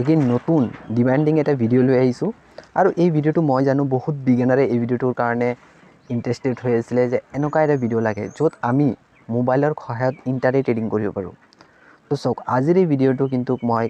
Again নতুন demanding এটা video' লৈ আহিছোঁ আৰু এই ভিডিঅ'টো মই জানো বহুত বিগিনাৰে এই ভিডিঅ'টোৰ কাৰণে ইণ্টাৰেষ্টেড হৈ আছিলে যে এনেকুৱা এটা ভিডিঅ' লাগে য'ত আমি মোবাইলৰ সহায়ত ইণ্টাৰনেট ট্ৰেডিং কৰিব পাৰোঁ। তো চাওক আজিৰ এই ভিডিঅ'টো কিন্তু মই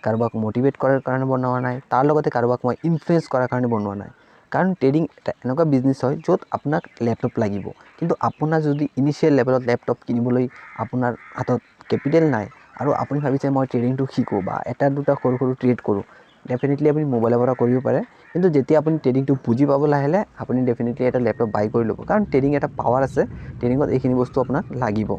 কাৰোবাক মটিভেট কৰাৰ কাৰণে বনোৱা নাই, তাৰ লগতে কাৰোবাক মই ইনফ্লুৱেঞ্চ কৰাৰ কাৰণে বনোৱা নাই। কাৰণ ট্ৰেডিং এটা এনেকুৱা বিজনেছ হয় য'ত আপোনাক লেপটপ লাগিব, কিন্তু আপোনাৰ যদি ইনিচিয়েল লেভেলত লেপটপ কিনিবলৈ আপোনাৰ হাতত কেপিটেল নাই আৰু আপুনি ভাবিছে মই ট্ৰেডিংটো শিকোঁ বা এটা দুটা সৰু সৰু ট্ৰেড কৰোঁ, ডেফিনেটলি আপুনি মোবাইলৰ পৰা কৰিব পাৰে। কিন্তু যেতিয়া আপুনি ট্ৰেডিংটো বুজি পাব লাহে আপুনি ডেফিনেটলি এটা লেপটপ বাই কৰি ল'ব, কাৰণ ট্ৰেডিং এটা পাৱাৰ আছে, ট্ৰেডিঙত এইখিনি বস্তু আপোনাক লাগিব।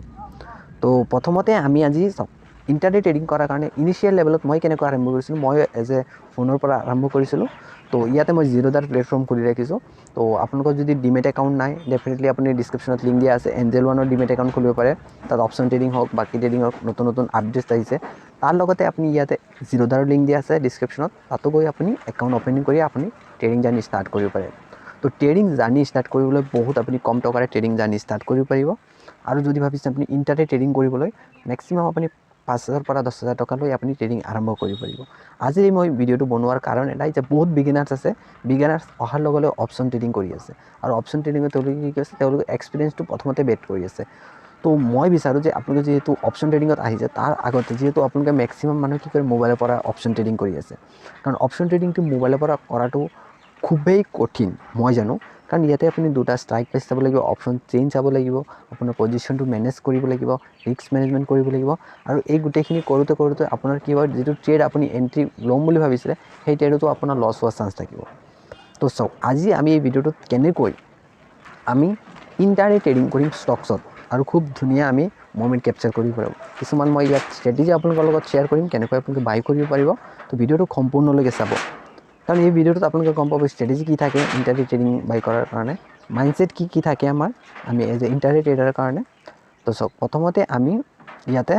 তো প্ৰথমতে আমি আজি চাওক ইণ্টাৰনেট ট্ৰেডিং কৰাৰ কাৰণে ইনিচিয়েল লেভেলত মই কেনেকৈ আৰম্ভ কৰিছিলোঁ। মই এজ এ ফোনৰ পৰা আৰম্ভ কৰিছিলোঁ। তো ইয়াতে মই জিৰ'দাৰ প্লেটফৰ্ম খুলি ৰাখিছোঁ। তো আপোনালোকৰ যদি ডিমেট একাউণ্ট নাই, ডেফিনেটলি আপুনি ডিছক্ৰিপশ্যনত লিংক দিয়া আছে, এঞ্জেল ওৱানৰ ডিমেট একাউণ্ট খুলিব পাৰে। তাত অপশ্যন ট্ৰেডিং হওক, বাকী ট্ৰেডিং হওক, নতুন নতুন আপডেটছ আহিছে। তাৰ লগতে আপুনি ইয়াতে জিৰ'দাৰৰ লিংক দিয়া আছে ডিছক্ৰিপশ্যনত, তাতো গৈ আপুনি একাউণ্ট অপেনিং কৰি আপুনি ট্ৰেডিং জাৰ্নি ষ্টাৰ্ট কৰিব পাৰে। তো ট্ৰেডিং জাৰ্নি ষ্টাৰ্ট কৰিবলৈ বহুত আপুনি কম টকাৰে ট্ৰেডিং জাৰ্নি ষ্টাৰ্ট কৰিব পাৰিব। আৰু যদি ভাবিছে আপুনি ইণ্টাৰনেট ট্ৰেডিং কৰিবলৈ, মেক্সিমাম আপুনি 5,000 পৰা 10,000 টকা লৈ আপুনি ট্ৰেডিং আৰম্ভ কৰিব পাৰিব। আজি মই ভিডিঅ'টো বনোৱাৰ কাৰণ এটাই যে বহুত বিগিনাৰ্ছ আছে, বিগিনাৰ্ছ অহাৰ লগে লগে অপশ্যন ট্ৰেডিং কৰি আছে আৰু অপশ্যন ট্ৰেডিঙত তেওঁলোকে কি কৰিছে, তেওঁলোকে এক্সপিৰিয়েঞ্চটো প্ৰথমতে বেট কৰি আছে। তো মই বিচাৰোঁ যে আপোনালোকে যিহেতু অপশ্যন ট্ৰেডিঙত আহিছে, তাৰ আগতে যিহেতু আপোনালোকে মেক্সিমাম মানুহে কি কৰে মোবাইলৰ পৰা অপশ্যন ট্ৰেডিং কৰি আছে, কাৰণ অপশ্যন ট্ৰেডিংটো মোবাইলৰ পৰা কৰাটো খুবেই কঠিন মই জানো। কাৰণ ইয়াতে আপুনি দুটা ষ্ট্ৰাইক প্ৰাইচ চাব লাগিব, অপশ্যন চেইন চাব লাগিব, আপোনাৰ পজিশ্যনটো মেনেজ কৰিব লাগিব, ৰিস্ক মেনেজমেণ্ট কৰিব লাগিব। আৰু এই গোটেইখিনি কৰোঁতে আপোনাৰ কি হয়, যিটো ট্ৰেড আপুনি এণ্ট্ৰি ল'ম বুলি ভাবিছিলে সেই ট্ৰেডতো আপোনাৰ লছ হোৱাৰ চান্স থাকিব। তো চাওক আজি আমি এই ভিডিঅ'টোত কেনেকৈ আমি ইণ্টাৰনেট ট্ৰেডিং কৰিম ষ্টকছত, আৰু খুব ধুনীয়া আমি মুভমেণ্ট কেপচাৰ কৰিব পাৰিম। কিছুমান মই ইয়াত ষ্ট্ৰেটেজি আপোনালোকৰ লগত শ্বেয়াৰ কৰিম, কেনেকৈ আপোনালোকে বাই কৰিব পাৰিব। তো ভিডিঅ'টো সম্পূৰ্ণলৈকে চাব, কাৰণ এই ভিডিঅ'টোত আপোনালোকে গম পাব ষ্ট্ৰেটেজি কি থাকে ইণ্টাৰনেট ট্ৰেডিং বাই কৰাৰ কাৰণে, মাইণ্ডছেট কি থাকে আমাৰ আমি এজ এ ইণ্টাৰনেট ট্ৰেডাৰৰ কাৰণে। তো চাওক প্ৰথমতে আমি ইয়াতে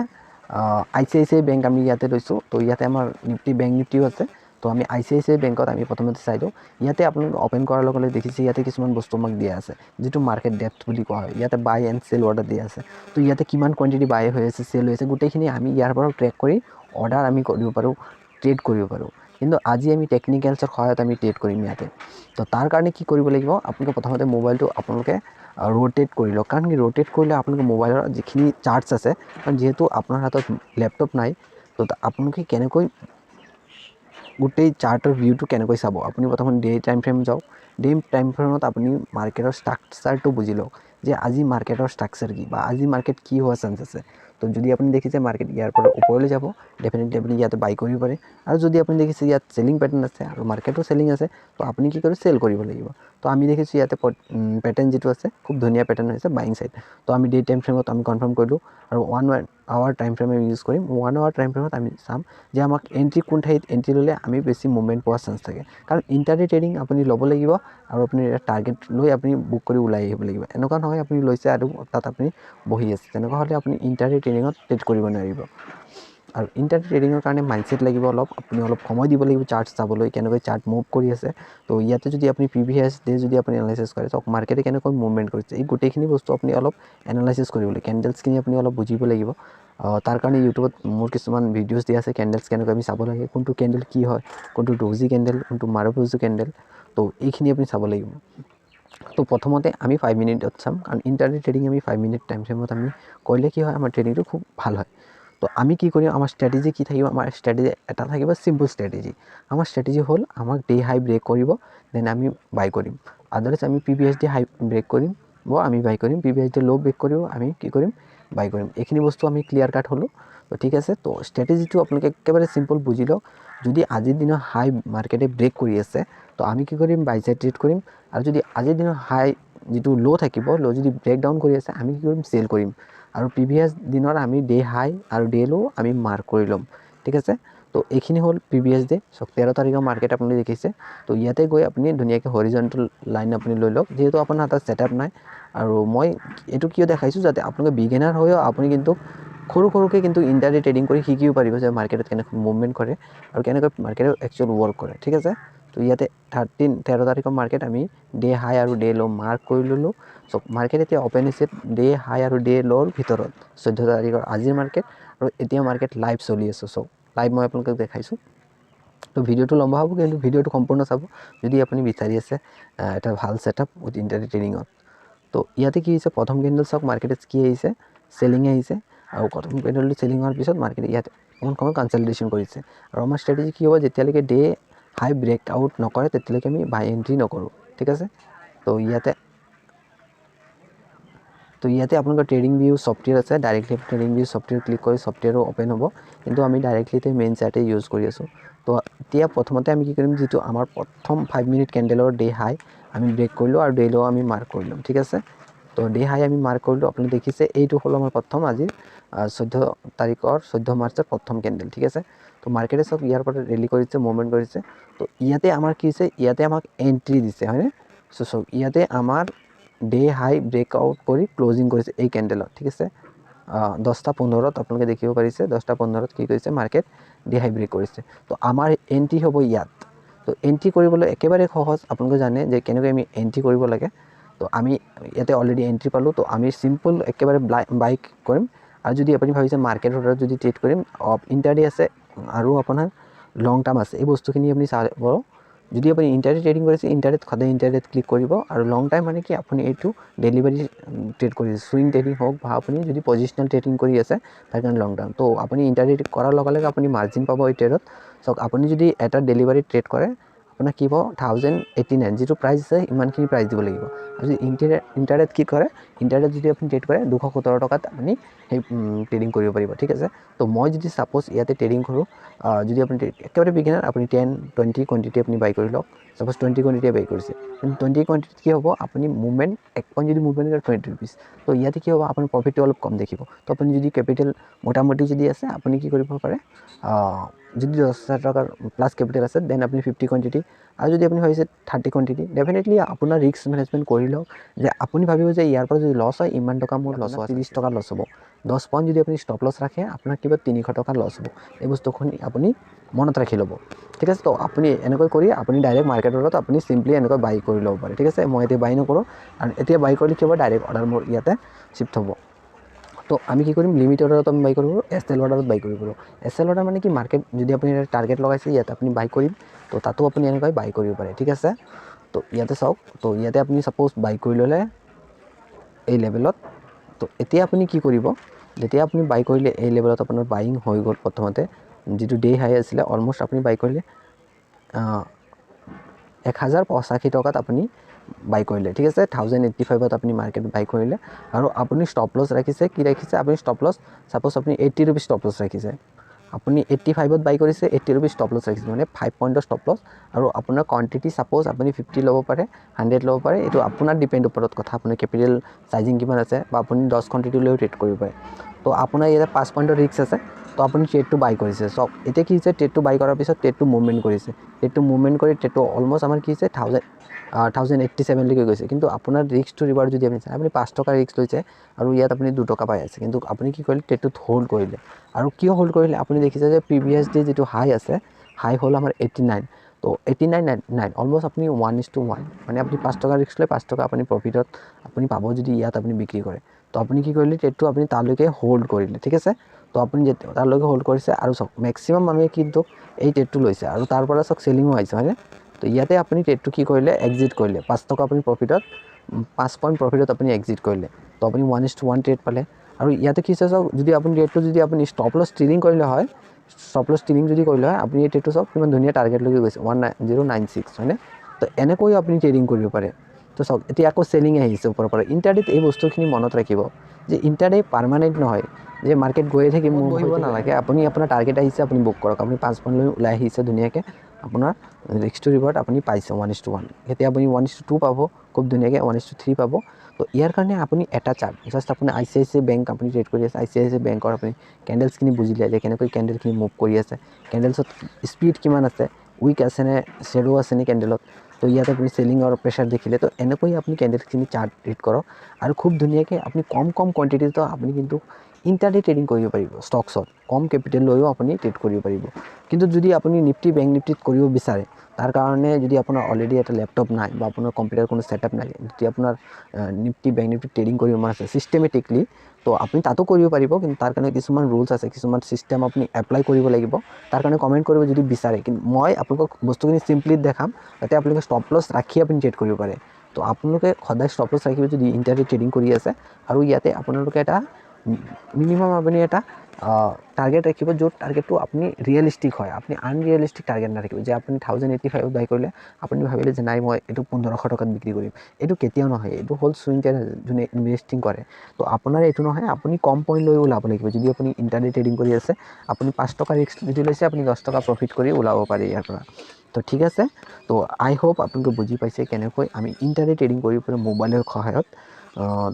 ICICI বেংক আমি ইয়াতে লৈছোঁ। তো ইয়াতে আমাৰ নিফটি বেংক নিফটিও আছে। তো আমি ICICI বেংকত আমি প্ৰথমতে চাই দিওঁ। ইয়াতে আপোনালোকে অ'পেন কৰাৰ লগে লগে দেখিছে ইয়াতে কিছুমান বস্তু আমাক দিয়া আছে, যিটো মাৰ্কেট ডেপথ বুলি কোৱা হয়। ইয়াতে বাই এণ্ড চেল অৰ্ডাৰ দিয়া আছে। তো ইয়াতে কিমান কোৱাণ্টিটি বাই হৈ আছে, চেল হৈ আছে, গোটেইখিনি আমি ইয়াৰ পৰা ট্ৰেক কৰি অৰ্ডাৰ আমি কৰিব পাৰোঁ, ট্ৰেড কৰিব পাৰোঁ। কিন্তু আজি আমি টেকনিকেলছৰ সহায়ত আমি ট্ৰেড কৰিম ইয়াতে। তো তাৰ কাৰণে কি কৰিব লাগিব, আপোনালোকে প্ৰথমতে মোবাইলটো আপোনালোকে ৰোটেট কৰি লওক। কাৰণ কি ৰোটেট কৰিলে আপোনালোকে মোবাইলৰ যিখিনি চাৰ্টছ আছে, কাৰণ যিহেতু আপোনাৰ হাতত লেপটপ নাই, তো আপোনালোকে কেনেকৈ গোটেই চাৰ্টৰ ভিউটো কেনেকৈ চাব, আপুনি প্ৰথমতে ডে টাইম ফ্ৰেম যাওক। ডে টাইম ফ্ৰেমত আপুনি মাৰ্কেটৰ ষ্ট্ৰাকচাৰটো বুজি লওক, যে আজি মাৰ্কেটৰ ষ্ট্ৰাকচাৰ কি বা আজি মাৰ্কেট কি হোৱা চান্স আছে। তো যদি আপুনি দেখিছে মাৰ্কেট ইয়াৰ পৰা ওপৰলৈ যাব, ডেফিনেটলি আপুনি ইয়াতে বাই কৰিব পাৰে। আৰু যদি আপুনি দেখিছে ইয়াত চেলিং পেটাৰ্ণ আছে আৰু মাৰ্কেটো চেলিং আছে, তো আপুনি কি কৰে চেল কৰিব লাগিব। তো আমি দেখিছোঁ ইয়াতে পেটাৰ্ণ যিটো আছে খুব ধুনীয়া পেটাৰ্ণ হৈছে বাইং চাইড। তো আমি ডে টাইম ফ্ৰেমত আমি কনফাৰ্ম কৰিলোঁ, আৰু 1 আৱাৰ টাইম ফ্ৰেম আমি ইউজ কৰিম। 1 আৱাৰ টাইম ফ্ৰেমত আমি চাম যে আমাক এণ্ট্ৰি কোন ঠাইত এণ্ট্ৰি ল'লে আমি বেছি মুভমেণ্ট পোৱাৰ চান্স থাকে। কাৰণ ইণ্টাৰনেট ট্ৰেডিং আপুনি ল'ব লাগিব আৰু আপুনি টাৰ্গেট লৈ আপুনি বুক কৰি ওলাই আহিব লাগিব। এনেকুৱা নহয় আপুনি লৈছে আৰু তাত আপুনি বহি আছে, তেনেকুৱা হ'লে আপুনি ইণ্টাৰনেট ট্ৰেডিঙত ট্ৰেড কৰিব নোৱাৰিব। আৰু ইণ্টাৰনেট ট্ৰেডিঙৰ কাৰণে মাইণ্ডছেট লাগিব আপুনি অলপ সময় দিব লাগিব চাৰ্ট চাবলৈ, কেনেকৈ চাৰ্ট মুভ কৰি আছে। তো ইয়াতে যদি আপুনি প্ৰিভিয়াছ ডে যদি আপুনি এনালাইচিছ কৰে, চাওক মাৰ্কেটে কেনেকৈ মুভমেণ্ট কৰিছে, এই গোটেইখিনি বস্তু আপুনি অলপ এনালাইচিছ কৰিব লাগিব। কেণ্ডেলছখিনি আপুনি অলপ বুজিব লাগিব। তাৰ কাৰণে ইউটিউবত মোৰ কিছুমান ভিডিঅ'জ দিয়া আছে, কেণ্ডেলছ কেনেকৈ আমি চাব লাগে, কোনটো কেণ্ডেল কি হয়, কোনটো ডজি কেণ্ডেল, কোনটো মাৰুফুজি কেণ্ডেল। তো এইখিনি আপুনি চাব লাগিব। তো প্ৰথমতে আমি 5 মিনিটত চাম, কাৰণ ইণ্টাৰনেট ট্ৰেডিং আমি 5 মিনিট টাইম ফ্ৰেমত আমি কৰিলে কি হয় আমাৰ ট্ৰেডিংটো খুব ভাল হয়। তো আমি কি কৰিম, আমাৰ ষ্ট্ৰেটেজি কি থাকিব, আমাৰ ষ্ট্ৰেটেজি এটা থাকিব চিম্পল ষ্ট্ৰেটেজি। আমাৰ ষ্ট্ৰেটেজি হ'ল আমাক ডে হাই ব্ৰেক কৰিব, দেন আমি বাই কৰিম। আদাৰৱাইজ আমি প্ৰিভিয়াছ ডে হাই ব্ৰেক কৰিম আমি বাই কৰিম, প্ৰিভিয়াছ ডে ল' ব্ৰেক কৰিব আমি কি কৰিম বাই কৰিম। এইখিনি বস্তু আমি ক্লিয়াৰ কাট হ'লোঁ। তো ঠিক আছে, তো ষ্ট্ৰেটেজিটো আপোনালোকে একেবাৰে চিম্পল বুজি লওক। যদি আজিৰ দিনৰ হাই মাৰ্কেটে ব্ৰেক কৰি আছে, তো আমি কি কৰিম বাই চাইড ট্ৰেড কৰিম। আৰু যদি আজিৰ দিনৰ হাই যিটো ল' থাকিব, ল' যদি ব্ৰেক ডাউন কৰি আছে আমি কি কৰিম চেল কৰিম। আৰু প্ৰিভিয়াছ দিনৰ আমি ডে হাই আৰু ডে ল' আমি মাৰ্ক কৰি ল'ম। ঠিক আছে, তো এইখিনি হ'ল প্ৰিভিয়াছ ডে। চাওক 13 তাৰিখৰ মাৰ্কেট আপুনি দেখিছে। তো ইয়াতে গৈ আপুনি ধুনীয়াকৈ হৰিজণ্টেল লাইন আপুনি লৈ লওক, যিহেতু আপোনাৰ হাতত ছেটআপ নাই। আৰু মই এইটো কিয় দেখাইছোঁ, যাতে আপোনালোকে বিগিনাৰ হৈও আপুনি কিন্তু সৰুকৈ কিন্তু ইণ্টাৰনেট ট্ৰেডিং কৰি শিকিব পাৰিব যে মাৰ্কেটত কেনেকৈ মুভমেণ্ট কৰে আৰু কেনেকৈ মাৰ্কেটৰ একচুৱেল ৱৰ্ক কৰে। ঠিক আছে, তো ইয়াতে 13 তাৰিখৰ মাৰ্কেট আমি ডে হাই আৰু ডে ল' মাৰ্ক কৰি ল'লোঁ। চ' মাৰ্কেট এতিয়া অ'পেন হৈছে ডে হাই আৰু ডে ল'ৰ ভিতৰত, 14 তাৰিখৰ আজিৰ মাৰ্কেট। আৰু এতিয়া মাৰ্কেট লাইভ চলি আছে। চ' লাইভ মই আপোনালোকক দেখাইছোঁ। তো ভিডিওটো লম্বা হ'ব, কিন্তু ভিডিওটো সম্পূৰ্ণ চাব যদি আপুনি বিচাৰি আছে এটা ভাল ছেটআপ উইথ ইণ্টাৰনেট ট্ৰেডিঙত। তো ইয়াতে কি হৈছে, প্ৰথম কেণ্ডেল চাওক মাৰ্কেটত কি আহিছে, চেলিং আহিছে, আৰু প্ৰথম কেণ্ডেলটো চেলিং হোৱাৰ পিছত মাৰ্কেটে ইয়াত অকণমান সময় কনচলিডেশ্যন কৰিছে। আৰু আমাৰ ষ্ট্ৰেটেজি কি হ'ব, যেতিয়ালৈকে ডে হাই ব্ৰেক আউট নকৰে তেতিয়ালৈকে আমি বাই এণ্ট্ৰি নকৰোঁ, ঠিক আছে। তো ইয়াতে আপোনালোকৰ ট্ৰেডিং ভিউ ছফ্টৱেৰ আছে, directly trading view software click কৰি ছফ্টৱেৰো অ'পেন হ'ব, কিন্তু আমি ডাইৰেক্টলি মেইন চাৰ্টে ইউজ কৰি আছোঁ। তো এতিয়া প্ৰথমতে আমি কি কৰিম, যিটো আমাৰ প্ৰথম 5 মিনিট কেণ্ডেলৰ ডে হাই আমি ব্ৰেক কৰিলোঁ আৰু ডে ল' আমি মাৰ্ক কৰি ল'ম, ঠিক আছে। তো ডে হাই আমি মাৰ্ক কৰিলোঁ, আপুনি দেখিছে এইটো হ'ল আমাৰ প্ৰথম আজিৰ 14 তাৰিখৰ 14 মাৰ্চৰ প্ৰথম কেণ্ডেল, ঠিক আছে। তো মাৰ্কেটে চব ইয়াৰ পৰা ৰেলি কৰিছে, মুভমেণ্ট কৰিছে। তো ইয়াতে আমাৰ কি হৈছে, ইয়াতে আমাক এণ্ট্ৰি দিছে, হয়নে। চব ইয়াতে আমাৰ ডে হাই ব্ৰেকআউট কৰি ক্লজিং কৰিছে এই কেণ্ডেলত, ঠিক আছে। 10:15 আপোনালোকে দেখিব পাৰিছে, 10:15 কি কৰিছে মাৰ্কেট ডে হাই ব্ৰেক কৰিছে। তো আমাৰ এণ্ট্ৰি হ'ব ইয়াত। তো এণ্ট্ৰি কৰিবলৈ একেবাৰে সহজ, আপোনালোকে জানে যে কেনেকৈ আমি এণ্ট্ৰি কৰিব লাগে। তো আমি ইয়াতে অলৰেডি এণ্ট্ৰি পালোঁ, তো আমি চিম্পল একেবাৰে বাই কৰিম। আৰু যদি আপুনি ভাবিছে মাৰ্কেট অৰ্ডাৰত যদি ট্ৰেড কৰিম, ইণ্টাৰডে আছে আৰু আপোনাৰ লং টাৰ্ম আছে, এই বস্তুখিনি আপুনি চাব। যদি আপুনি ইণ্টাৰডে ট্ৰেডিং কৰিছে, ইণ্টাৰডেত সদায় ইণ্টাৰডেত ক্লিক কৰিব। আৰু লং টাইম মানে কি, আপুনি এইটো ডেলিভাৰী ট্ৰেড কৰিছে, চুইং ট্ৰেডিং হওক বা আপুনি যদি পজিচনেল ট্ৰেডিং কৰি আছে তাৰ কাৰণে লং টাৰ্ম। তো আপুনি ইণ্টাৰডে কৰাৰ লগে লগে আপুনি মাৰ্জিন পাব এই ট্ৰেডত। চাওক আপুনি যদি এটা ডেলিভাৰী ট্ৰেড কৰে, আপোনাৰ কি পাব 1089, যিটো প্ৰাইচ আছে ইমানখিনি প্ৰাইচ দিব লাগিব। আৰু যদি ইণ্টাৰনেট কি কৰে, ইণ্টাৰনেট যদি আপুনি ট্ৰেড কৰে 217 টকাত আপুনি সেই ট্ৰেডিং কৰিব পাৰিব, ঠিক আছে। তো মই যদি ছাপ'জ ইয়াতে ট্ৰেডিং কৰোঁ, যদি আপুনি একেবাৰে বিগিনাৰ, আপুনি 10-20 কোৱাণ্টিটি আপুনি বাই কৰি লওক। ছাপ'জ 20 কোৱাণ্টিটি বাই কৰিছে, কিন্তু 20 কোৱাণ্টিটিত কি হ'ব, আপুনি মুভমেণ্ট 1 পইণ্ট যদি মুভমেণ্ট কৰে 20 ৰুপিজ। তো ইয়াতে কি হ'ব, আপোনাৰ প্ৰফিটটো অলপ কম দেখিব। তো আপুনি যদি কেপিটেল মোটামুটি যদি আছে, আপুনি কি কৰিব পাৰে, যদি 10,000 টকাৰ প্লাছ কেপিটেল আছে, দেন আপুনি 50 কোৱাণ্টিটি, আৰু যদি আপুনি ভাবিছে 30 কোৱাণ্টিটি, ডেফিনেটলি আপোনাৰ ৰিস্ক মেনেজমেণ্ট কৰি লওক। যে আপুনি ভাবিব যে ইয়াৰ পৰা যদি লছ হয়, ইমান টকা মোৰ লছ হোৱা 30 টকা লছ হ'ব। 10 পইণ্ট যদি আপুনি ষ্টপ লছ ৰাখে, আপোনাৰ কিবা 300 টকা লছ হ'ব। এই বস্তুখিনি আপুনি মনত ৰাখি ল'ব, ঠিক আছে। তো আপুনি এনেকৈ কৰি আপুনি ডাইৰেক্ট মাৰ্কেটত আপুনি চিম্পলি এনেকৈ বাই কৰি ল'ব পাৰে, ঠিক আছে। মই এতিয়া বাই নকৰোঁ, আৰু এতিয়া বাই কৰিলে কি হ'ব, ডাইৰেক্ট অৰ্ডাৰ মোৰ ইয়াতে শ্বিফ্ট হ'ব। তো আমি কি কৰিম, লিমিট অৰ্ডাৰত আমি বাই কৰিব পাৰোঁ, SL অৰ্ডাৰত বাই কৰিব পাৰোঁ। SL অৰ্ডাৰ মানে কি, মাৰ্কেট যদি আপুনি টাৰ্গেট লগাইছে ইয়াত আপুনি বাই কৰিম, তো তাতো আপুনি এনেকৈ বাই কৰিব পাৰে, ঠিক আছে। তো ইয়াতে চাওক, তো ইয়াতে আপুনি ছাপ'জ বাই কৰি ল'লে এই লেভেলত। তো এতিয়া আপুনি কি কৰিব, যেতিয়া আপুনি বাই কৰিলে এই লেভেলত আপোনাৰ বাইং হৈ গ'ল, প্ৰথমতে যিটো ডে হাই আছিলে, অলম'ষ্ট আপুনি বাই কৰিলে 1085 টকাত আপুনি বাই কৰিলে, ঠিক আছে। 1085ত আপুনি মাৰ্কেট বাই কৰিলে, আৰু আপুনি ষ্টপ লছ ৰাখিছে, কি ৰাখিছে আপুনি ষ্টপ লছ, ছাপ'জ আপুনি 80 ৰুপিজ ষ্টপ লছ ৰাখিছে। আপুনি 85ত বাই কৰিছে, 80 ৰুপিজ ষ্টপ লছ ৰাখিছে, মানে 5 পইণ্টৰ ষ্টপ লছ। আৰু আপোনাৰ কোৱান্টিটি ছাপ'জ আপুনি 50 ল'ব পাৰে, 100 ল'ব পাৰে, এইটো আপোনাৰ ডিপেণ্ড ওপৰত কথা, আপোনাৰ কেপিটেল চাইজিং কিমান আছে, বা আপুনি 10 কোৱান্টিটি লৈও ট্ৰেড কৰিব পাৰে। তো আপোনাৰ ইয়াতে 5 পইণ্টৰ ৰিস্ক আছে, তো আপুনি ট্ৰেডটো বাই কৰিছে। চক এতিয়া কি হৈছে, ট্ৰেডটো বাই কৰাৰ পিছত ট্ৰেডটো মুভমেণ্ট কৰিছে, ট্ৰেডটো মুভমেণ্ট কৰি ট্ৰেডটো অলম'ষ্ট আমাৰ কি হৈছে 1087লৈকে গৈছে। কিন্তু আপোনাৰ ৰিস্ক টু ৰিৱাৰ্ড যদি আপুনি চাই, আপুনি 5 টকা ৰিস্ক লৈছে, আৰু ইয়াত আপুনি 2 টকা পাই আছে, কিন্তু আপুনি কি কৰিলে, ট্ৰেডটোত হোল্ড কৰিলে। আৰু কিয় হোল্ড কৰিলে, আপুনি দেখিছে যে প্ৰিভিয়াছ ডে যিটো হাই আছে, হাই হ'ল আমাৰ 89। তো 89.9 অলম'ষ্ট আপুনি 1:1, মানে আপুনি 5 টকা ৰিস্ক লৈ 5 টকা আপুনি প্ৰফিটত আপুনি পাব যদি ইয়াত আপুনি বিক্ৰী কৰে। তো আপুনি কি কৰিলে, ট্ৰেডটো আপুনি তালৈকে হোল্ড কৰিলে, ঠিক আছে। তো আপুনি যেতিয়া তালৈকে হোল্ড কৰিছে, আৰু চাওক মেক্সিমাম মানুহে কিন্তু এই ট্ৰেডটো লৈছে, আৰু তাৰ পৰা চাওক চেলিঙো আহিছে, হয়নে। তো ইয়াতে আপুনি ট্ৰেডটো কি কৰিলে, এক্সিট কৰিলে, 5 টকা আপুনি প্ৰফিটত, 5 পইণ্ট প্ৰফিটত আপুনি এক্সিট কৰিলে। তো আপুনি 1:1 ট্ৰেড পালে। আৰু ইয়াতে কি হৈছে চাওক, যদি আপুনি ট্ৰেডটো যদি আপুনি ষ্টপ লছ ট্ৰেডিং কৰিলে হয়, ষ্টপ লছ ট্ৰেডিং যদি কৰিলে হয়, আপুনি এই ট্ৰেডটো চাওক কিমান ধুনীয়া টাৰ্গেটলৈকে গৈছে, 1096, হয়নে। তো এনেকৈও আপুনি ট্ৰেডিং কৰিব পাৰে। তো চাওক এতিয়া আকৌ চেলিং আহিছে ওপৰৰ পৰা। ইণ্টাৰডেত এই বস্তুখিনি মনত ৰাখিব, যে ইণ্টাৰডে পাৰ্মানেণ্ট নহয়, যে মাৰ্কেট গৈয়ে থাকিম, মোৰ বহিব নালাগে। আপুনি আপোনাৰ টাৰ্গেট আহিছে, আপুনি বুক কৰক। আপুনি 5 পইণ্ট লৈ ওলাই আহিছে ধুনীয়াকৈ, আপোনাৰ ৰিস্ক টু ৰিৱাৰ্ড আপুনি পাইছে 1:1। এতিয়া আপুনি 1:2 পাব খুব ধুনীয়াকৈ, 1:3 পাব। তো ইয়াৰ কাৰণে আপুনি এটা চাৰ্ট, জাষ্ট আপুনি ICICI বেংক আপুনি ট্ৰেড কৰি আছে, ICICI বেংকৰ আপুনি কেণ্ডেলছখিনি বুজিলে, যে কেনেকৈ কেণ্ডেলখিনি মুভ কৰি আছে, কেণ্ডেলছত স্পীড কিমান আছে, উইক আছেনে, শ্বেডো আছেনে কেণ্ডেলত। তো ইয়াত আপুনি চেলিঙৰ প্ৰেছাৰ দেখিলে। তো এনেকৈ আপুনি কেণ্ডেলখিনি চাৰ্ট ৰিড কৰক, আৰু খুব ধুনীয়াকৈ আপুনি কম কোৱান্টিটিতো আপুনি কিন্তু ইণ্টাৰডে ট্ৰেডিং কৰিব পাৰিব ষ্টকছত কম কেপিটেল লৈও আপুনি ট্ৰেড কৰিব পাৰিব কিন্তু যদি আপুনি নিফটি বেংক নিফটিত কৰিব বিচাৰে তাৰ কাৰণে যদি আপোনাৰ অলৰেডি এটা লেপটপ নাই বা আপোনাৰ কম্পিউটাৰ কোনো ছেটআপ নাই যদি আপোনাৰ নিফটি বেংক নিফটি ট্ৰেডিং কৰিব মন আছে চিষ্টেমেটিকলি তো আপুনি তাতো কৰিব পাৰিব কিন্তু তাৰ কাৰণে কিছুমান ৰুলছ আছে কিছুমান চিষ্টেম আপুনি এপ্লাই কৰিব লাগিব তাৰ কাৰণে কমেণ্ট কৰিব যদি বিচাৰে কিন্তু মই আপোনালোকক বস্তুখিনি চিম্পলি দেখাম যাতে আপোনালোকে ষ্টপ লছ ৰাখি আপুনি ট্ৰেড কৰিব পাৰে তো আপোনালোকে সদায় ষ্টপ লছ ৰাখিব যদি ইণ্টাৰডে ট্ৰেডিং কৰি আছে আৰু ইয়াতে আপোনালোকে এটা মিনিমাম আপুনি এটা টাৰ্গেট ৰাখিব য'ত টাৰ্গেটটো আপুনি ৰিয়েলিষ্টিক হয় আপুনি আনৰিয়েলিষ্টিক টাৰ্গেট নাৰাখিব যে আপুনি 1085 বাই কৰিলে আপুনি ভাবিলে যে নাই মই এইটো 1500 টকাত বিক্ৰী কৰিম এইটো কেতিয়াও নহয় এইটো হ'ল চুইং ট্ৰেডাৰ যোনে ইনভেষ্টিং কৰে তো আপোনাৰ এইটো নহয় আপুনি কম পইণ্ট লৈ ওলাব লাগিব যদি আপুনি ইণ্টাৰডে ট্ৰেডিং কৰি আছে আপুনি 5 টকা ৰিস্ক যদি লৈছে আপুনি 10 টকা প্ৰফিট কৰি ওলাব পাৰে ইয়াৰ পৰা তো ঠিক আছে তো আই হোপ আপোনালোকে বুজি পাইছে কেনেকৈ আমি ইণ্টাৰডে ট্ৰেডিং কৰিব পাৰোঁ মোবাইলৰ সহায়ত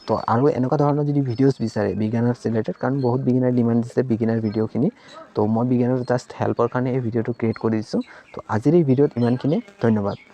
তো আৰু এনেকুৱা ধৰণৰ যদি ভিডিঅ'জ বিচাৰে বিগিনাৰ্ছ ৰিলেটেড কাৰণ বহুত বিগিনাৰ ডিমাণ্ড দিছে বিগিনাৰ ভিডিঅ'খিনি তো মই বিগিনাৰ জাষ্ট হেল্পৰ কাৰণে এই ভিডিঅ'টো ক্ৰিয়েট কৰি দিছোঁ তো আজিৰ এই ভিডিঅ'ত ইমানখিনি ধন্যবাদ